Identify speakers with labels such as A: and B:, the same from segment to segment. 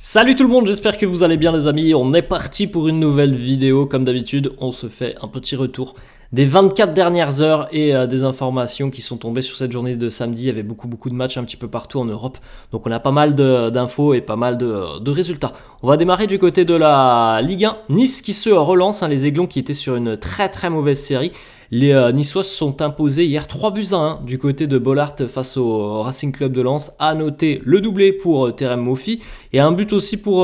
A: Salut tout le monde, j'espère que vous allez bien les amis, on est parti pour une nouvelle vidéo. Comme d'habitude, on se fait un petit retour des 24 dernières heures et des informations qui sont tombées sur cette journée de samedi. Il y avait beaucoup de matchs un petit peu partout en Europe, donc on a pas mal d'infos et pas mal de résultats. On va démarrer du côté de la Ligue 1, Nice qui se relance, les Aiglons qui étaient sur une très mauvaise série. Les Niçois se sont imposés hier 3-1 du côté de Bollaert face au Racing Club de Lens. À noter le doublé pour Terem Moffi et un but aussi pour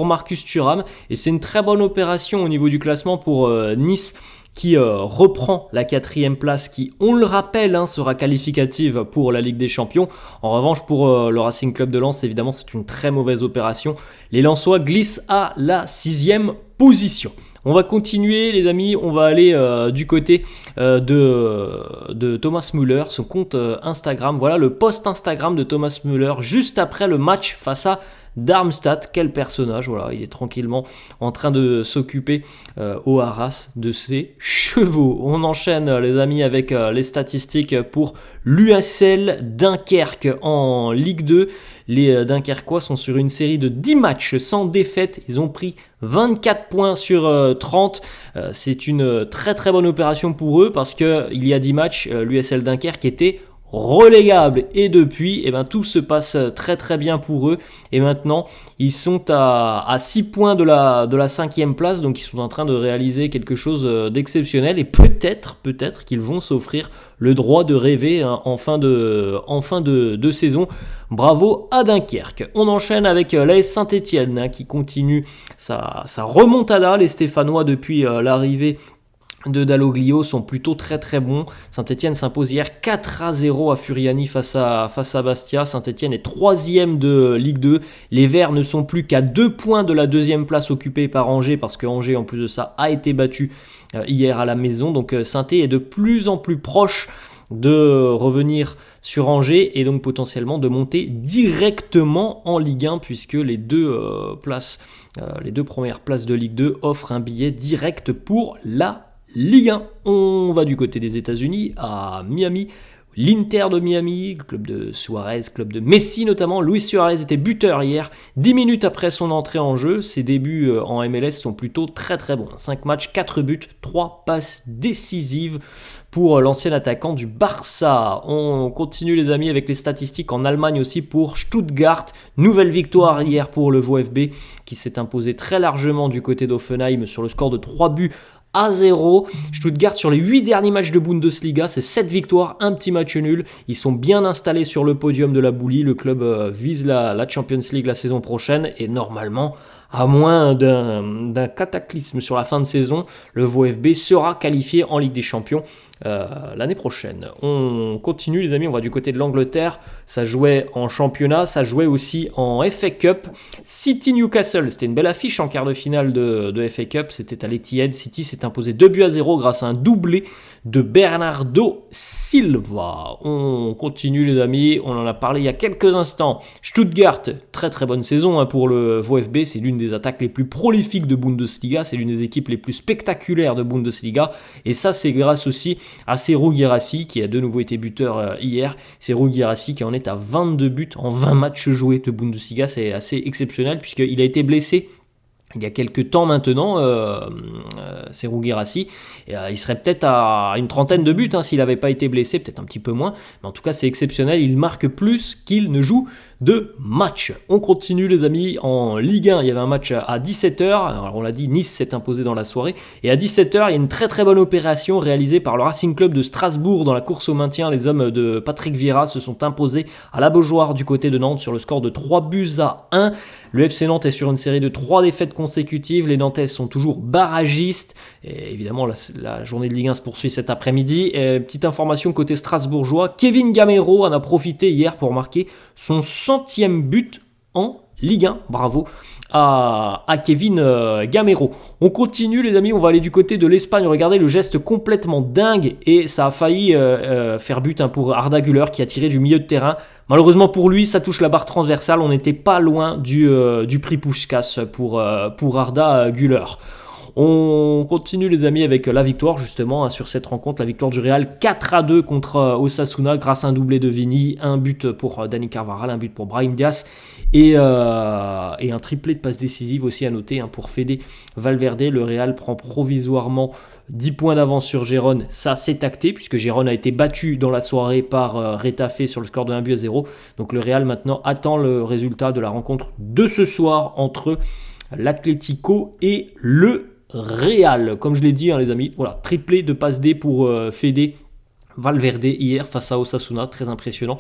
A: Marcus Thuram. Et c'est une très bonne opération au niveau du classement pour Nice qui reprend la 4e place qui, on le rappelle, sera qualificative pour la Ligue des Champions. En revanche, pour le Racing Club de Lens, évidemment, c'est une très mauvaise opération. Les Lensois glissent à la 6e position. On va continuer les amis, on va aller du côté de Thomas Müller, son compte Instagram. Voilà le post Instagram de Thomas Müller juste après le match face à Darmstadt. Quel personnage, voilà, il est tranquillement en train de s'occuper au haras de ses chevaux. On enchaîne les amis avec les statistiques pour l'USL Dunkerque en Ligue 2. Les Dunkerquois sont sur une série de 10 matchs sans défaite. Ils ont pris 24 points sur 30. C'est une très bonne opération pour eux parce qu'il y a 10 matchs, l'USL Dunkerque était relégable et depuis tout se passe très bien pour eux et maintenant ils sont à 6 points de la 5e place, donc ils sont en train de réaliser quelque chose d'exceptionnel et peut-être qu'ils vont s'offrir le droit de rêver en fin de saison. Bravo à Dunkerque. On enchaîne avec l'AS Saint-Etienne qui continue sa remontada. Les Stéphanois depuis l'arrivée de Dalloglio sont plutôt très bons. Saint-Etienne s'impose hier 4-0 à Furiani face à Bastia. Saint-Etienne est 3e de Ligue 2. Les Verts ne sont plus qu'à 2 points de la 2e place occupée par Angers parce que Angers en plus de ça a été battu hier à la maison. Donc Saint-Etienne est de plus en plus proche de revenir sur Angers et donc potentiellement de monter directement en Ligue 1 puisque les deux premières places de Ligue 2 offrent un billet direct pour la Ligue 1. On va du côté des États-Unis à Miami. L'Inter de Miami, club de Suarez, club de Messi notamment. Luis Suarez était buteur hier, 10 minutes après son entrée en jeu. Ses débuts en MLS sont plutôt très bons. 5 matchs, 4 buts, 3 passes décisives pour l'ancien attaquant du Barça. On continue les amis avec les statistiques en Allemagne aussi pour Stuttgart. Nouvelle victoire hier pour le VfB qui s'est imposé très largement du côté d'Offenheim sur le score de 3 buts à 0. Stuttgart sur les 8 derniers matchs de Bundesliga, c'est 7 victoires, un petit match nul. Ils sont bien installés sur le podium de la Boulie. Le club vise la Champions League la saison prochaine et normalement, à moins d'un cataclysme sur la fin de saison, le VfB sera qualifié en Ligue des Champions l'année prochaine. On continue les amis, on va du côté de l'Angleterre. Ça jouait en championnat, ça jouait aussi en FA Cup. City Newcastle, c'était une belle affiche en quart de finale de FA Cup. C'était à l'Etihad. City s'est imposé 2-0 grâce à un doublé de Bernardo Silva. On continue les amis, on en a parlé il y a quelques instants. Stuttgart, très bonne saison pour le VfB. C'est l'une des attaques les plus prolifiques de Bundesliga. C'est l'une des équipes les plus spectaculaires de Bundesliga. Et ça, c'est grâce aussi à Serhou Guirassy qui a de nouveau été buteur hier. Serhou Guirassy qui en est à 22 buts en 20 matchs joués de Bundesliga. C'est assez exceptionnel puisqu'il a été blessé il y a quelques temps maintenant, Serhou Guirassy. Il serait peut-être à une trentaine de buts s'il n'avait pas été blessé, peut-être un petit peu moins. Mais en tout cas, c'est exceptionnel. Il marque plus qu'il ne joue de match. On continue les amis en Ligue 1. Il y avait un match à 17h. Alors, on l'a dit, Nice s'est imposé dans la soirée. Et à 17h, il y a une très bonne opération réalisée par le Racing Club de Strasbourg dans la course au maintien. Les hommes de Patrick Vieira se sont imposés à la Beaujoire du côté de Nantes sur le score de 3-1. Le FC Nantes est sur une série de 3 défaites consécutives. Les Nantais sont toujours barragistes. Et évidemment, la journée de Ligue 1 se poursuit cet après-midi. Et petite information côté strasbourgeois, Kevin Gamero en a profité hier pour marquer son 100e but en Ligue 1. Bravo à Kevin Gamero. On continue les amis, on va aller du côté de l'Espagne. Regardez le geste complètement dingue et ça a failli faire but pour Arda Güler qui a tiré du milieu de terrain. Malheureusement pour lui, ça touche la barre transversale. On n'était pas loin du prix Puskás pour Arda Güler. On continue les amis avec la victoire justement sur cette rencontre, la victoire du Real 4-2 contre Osasuna grâce à un doublé de Vini, un but pour Dani Carvajal, un but pour Brahim Diaz et un triplé de passes décisives aussi à noter pour Fede Valverde. Le Real prend provisoirement 10 points d'avance sur Gérone, ça c'est acté puisque Gérone a été battu dans la soirée par Retafe sur le score de 1-0. Donc le Real maintenant attend le résultat de la rencontre de ce soir entre l'Atlético et le Real. Comme je l'ai dit les amis, voilà, triplé de passe D pour Fede Valverde hier face à Osasuna, très impressionnant.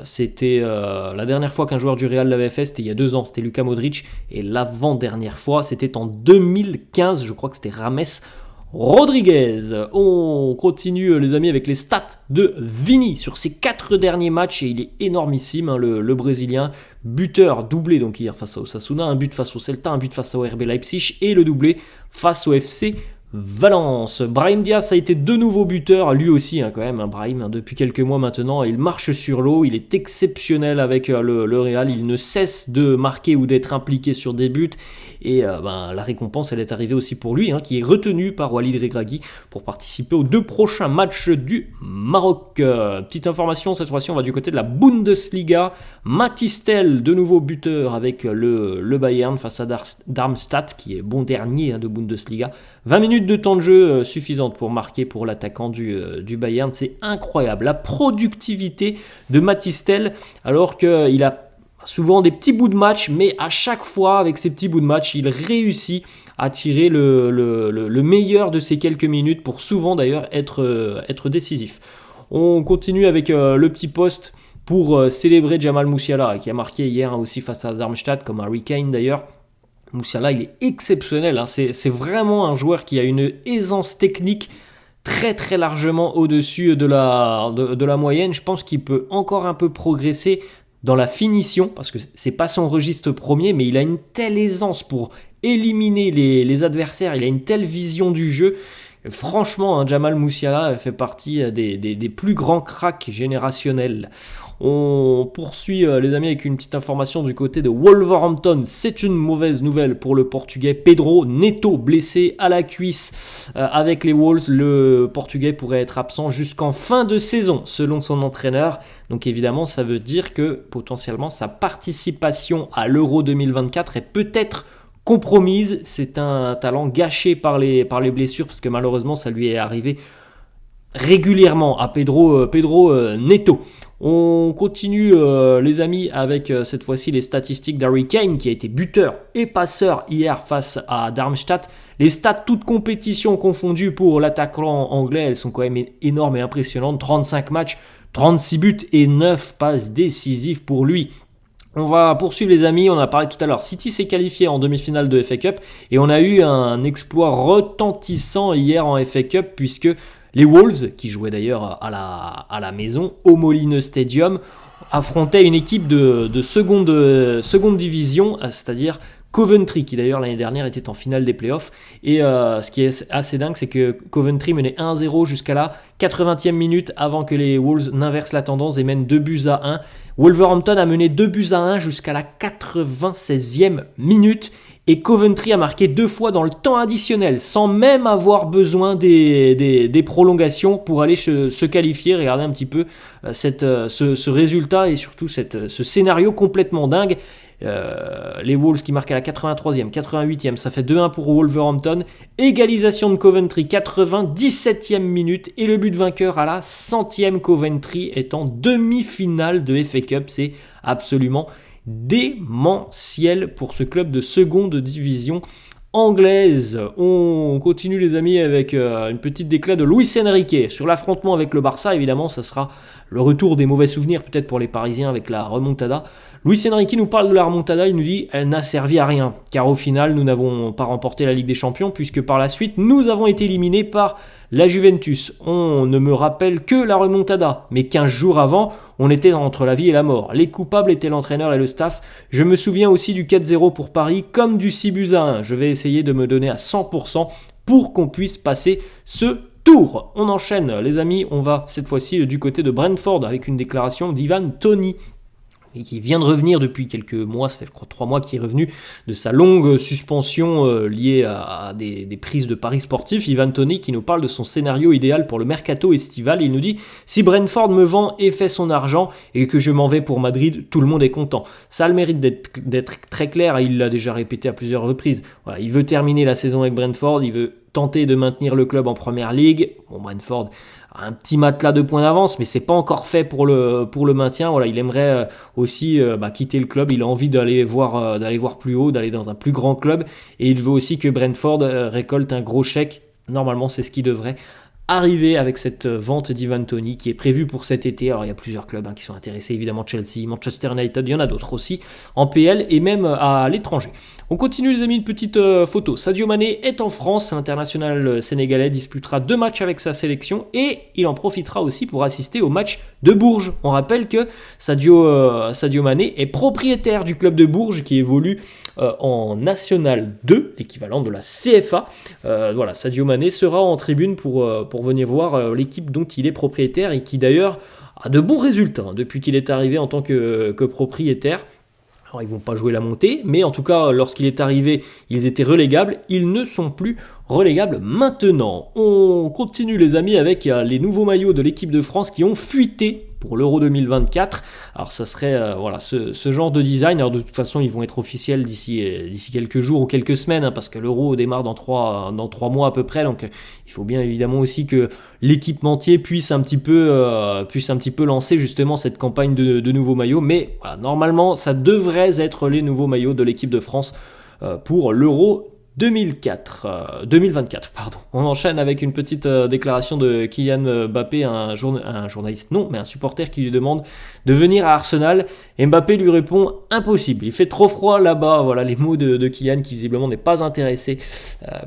A: C'était la dernière fois qu'un joueur du Real l'avait fait, c'était il y a 2 ans, c'était Luka Modric, et l'avant-dernière fois c'était en 2015, je crois que c'était Rames Rodriguez. On continue les amis avec les stats de Vini sur ses 4 derniers matchs et il est énormissime le Brésilien, buteur doublé donc hier face à Osasuna, un but face au Celta, un but face au RB Leipzig et le doublé face au FC Valence. Brahim Diaz a été de nouveau buteur, lui aussi quand même, Brahim depuis quelques mois maintenant, il marche sur l'eau, il est exceptionnel avec le Real, il ne cesse de marquer ou d'être impliqué sur des buts et la récompense elle est arrivée aussi pour lui qui est retenu par Walid Regragui pour participer aux 2 prochains matchs du Maroc. Petite information, cette fois-ci on va du côté de la Bundesliga, Mathys Tel de nouveau buteur avec le Bayern face à Darmstadt qui est bon dernier de Bundesliga. 20 minutes de temps de jeu suffisante pour marquer pour l'attaquant du Bayern. C'est incroyable la productivité de Mathys Tel alors qu'il a souvent des petits bouts de match, mais à chaque fois avec ces petits bouts de match il réussit à tirer le meilleur de ces quelques minutes pour souvent d'ailleurs être décisif. On continue avec le petit poste pour célébrer Jamal Musiala qui a marqué hier aussi face à Darmstadt comme Harry Kane d'ailleurs. Musiala il est exceptionnel, c'est vraiment un joueur qui a une aisance technique très très largement au-dessus de la moyenne. Je pense qu'il peut encore un peu progresser dans la finition, parce que c'est pas son registre premier, mais il a une telle aisance pour éliminer les adversaires, il a une telle vision du jeu. Franchement, Jamal Musiala fait partie des plus grands cracks générationnels. On poursuit les amis avec une petite information du côté de Wolverhampton. C'est une mauvaise nouvelle pour le Portugais Pedro Neto, blessé à la cuisse avec les Wolves. Le Portugais pourrait être absent jusqu'en fin de saison selon son entraîneur. Donc évidemment ça veut dire que potentiellement sa participation à l'Euro 2024 est peut-être compromise. C'est un talent gâché par les blessures parce que malheureusement ça lui est arrivé régulièrement à Pedro Neto. On continue les amis avec cette fois-ci les statistiques d'Harry Kane qui a été buteur et passeur hier face à Darmstadt. Les stats toutes compétitions confondues pour l'attaquant anglais, elles sont quand même énormes et impressionnantes. 35 matchs, 36 buts et 9 passes décisives pour lui. On va poursuivre les amis, on a parlé tout à l'heure, City s'est qualifié en demi-finale de FA Cup et on a eu un exploit retentissant hier en FA Cup puisque les Wolves, qui jouaient d'ailleurs à la maison, au Molineux Stadium, affrontaient une équipe de seconde division, c'est-à-dire Coventry, qui d'ailleurs l'année dernière était en finale des playoffs. Et ce qui est assez dingue, c'est que Coventry menait 1-0 jusqu'à la 80e minute avant que les Wolves n'inversent la tendance et mènent 2-1. Wolverhampton a mené 2-1 jusqu'à la 96e minute. Et Coventry a marqué 2 fois dans le temps additionnel, sans même avoir besoin des prolongations pour aller se qualifier. Regardez un petit peu ce résultat et surtout ce scénario complètement dingue. Les Wolves qui marquent à la 83e, 88e, ça fait 2-1 pour Wolverhampton. Égalisation de Coventry, 97e minute. Et le but vainqueur à la 100e, Coventry est en demi-finale de FA Cup. C'est absolument démentiel pour ce club de seconde division anglaise. On continue les amis avec une petite déclat de Luis Enrique sur l'affrontement avec le Barça. Évidemment ça sera le retour des mauvais souvenirs peut-être pour les Parisiens avec la remontada. Luis Enrique nous parle de la remontada, il nous dit elle n'a servi à rien car au final nous n'avons pas remporté la Ligue des Champions puisque par la suite nous avons été éliminés par la Juventus. On ne me rappelle que la remontada, mais 15 jours avant on était entre la vie et la mort. Les coupables étaient l'entraîneur et le staff. Je me souviens aussi du 4-0 pour Paris comme du 6-1. Je vais essayer de me donner à 100% pour qu'on puisse passer ce tour. On enchaîne les amis, on va cette fois-ci du côté de Brentford avec une déclaration d'Ivan Toney. et qui vient de revenir depuis quelques mois, ça fait je crois 3 mois qu'il est revenu de sa longue suspension liée à des prises de paris sportifs. Ivan Toney qui nous parle de son scénario idéal pour le mercato estival. Il nous dit: si Brentford me vend et fait son argent et que je m'en vais pour Madrid, tout le monde est content. Ça a le mérite d'être très clair, il l'a déjà répété à plusieurs reprises. Voilà, il veut terminer la saison avec Brentford, il veut tenter de maintenir le club en première ligue. Bon, Brentford a un petit matelas de points d'avance, mais c'est pas encore fait pour le maintien. Voilà, il aimerait aussi quitter le club. Il a envie d'aller voir plus haut, d'aller dans un plus grand club, et il veut aussi que Brentford récolte un gros chèque. Normalement, c'est ce qui devrait arriver avec cette vente d'Ivan Toney qui est prévue pour cet été. Alors il y a plusieurs clubs qui sont intéressés, évidemment Chelsea, Manchester United, il y en a d'autres aussi en PL et même à l'étranger. On continue les amis, une petite photo. Sadio Mané est en France, l'international sénégalais disputera 2 matchs avec sa sélection et il en profitera aussi pour assister au match de Bourges. On rappelle que Sadio Mané est propriétaire du club de Bourges qui évolue en National 2, l'équivalent de la CFA. Voilà, Sadio Mané sera en tribune pour venir voir l'équipe dont il est propriétaire et qui d'ailleurs a de bons résultats depuis qu'il est arrivé en tant que propriétaire. Alors ils ne vont pas jouer la montée, mais en tout cas lorsqu'il est arrivé ils étaient relégables, ils ne sont plus relégables maintenant. On continue les amis avec les nouveaux maillots de l'équipe de France qui ont fuité pour l'Euro 2024. Alors ça serait ce genre de design. Alors de toute façon ils vont être officiels d'ici quelques jours ou quelques semaines, parce que l'Euro démarre dans 3 mois à peu près, donc il faut bien évidemment aussi que l'équipementier puisse un petit peu lancer justement cette campagne de nouveaux maillots. Mais voilà, normalement ça devrait être les nouveaux maillots de l'équipe de France pour l'Euro 2024. On enchaîne avec une petite déclaration de Kylian Mbappé, un journaliste, non, mais un supporter qui lui demande de venir à Arsenal. Et Mbappé lui répond: impossible, il fait trop froid là-bas. Voilà les mots de Kylian qui visiblement n'est pas intéressé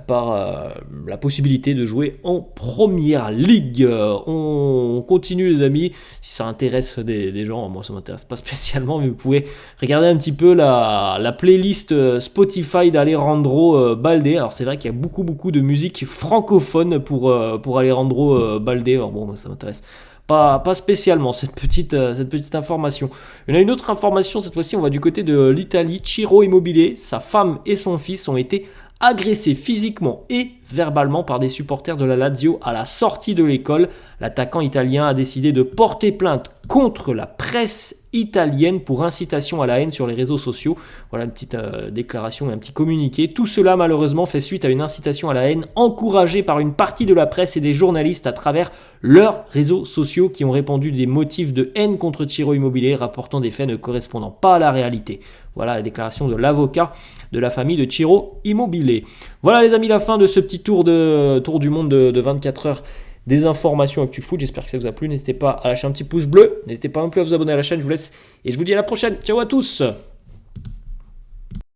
A: par la possibilité de jouer en première ligue. On continue les amis, si ça intéresse des gens, moi ça m'intéresse pas spécialement, mais vous pouvez regarder un petit peu la playlist Spotify d'Alejandro Balde. Alors c'est vrai qu'il y a beaucoup de musique francophone pour Alejandro Balde. Alors bon, ça m'intéresse pas spécialement cette petite information. Il y en a une autre information, cette fois-ci on va du côté de l'Italie. Ciro Immobile, sa femme et son fils ont été agressés physiquement et verbalement par des supporters de la Lazio à la sortie de l'école. L'attaquant italien a décidé de porter plainte contre la presse italienne pour incitation à la haine sur les réseaux sociaux. Voilà une petite déclaration et un petit communiqué. Tout cela malheureusement fait suite à une incitation à la haine encouragée par une partie de la presse et des journalistes à travers leurs réseaux sociaux qui ont répandu des motifs de haine contre Ciro Immobile, rapportant des faits ne correspondant pas à la réalité. Voilà la déclaration de l'avocat de la famille de Ciro Immobile. Voilà les amis, la fin de ce petit tour du monde de 24 heures des informations ActuFoot. J'espère que ça vous a plu. N'hésitez pas à lâcher un petit pouce bleu. N'hésitez pas non plus à vous abonner à la chaîne. Je vous laisse et je vous dis à la prochaine. Ciao à tous.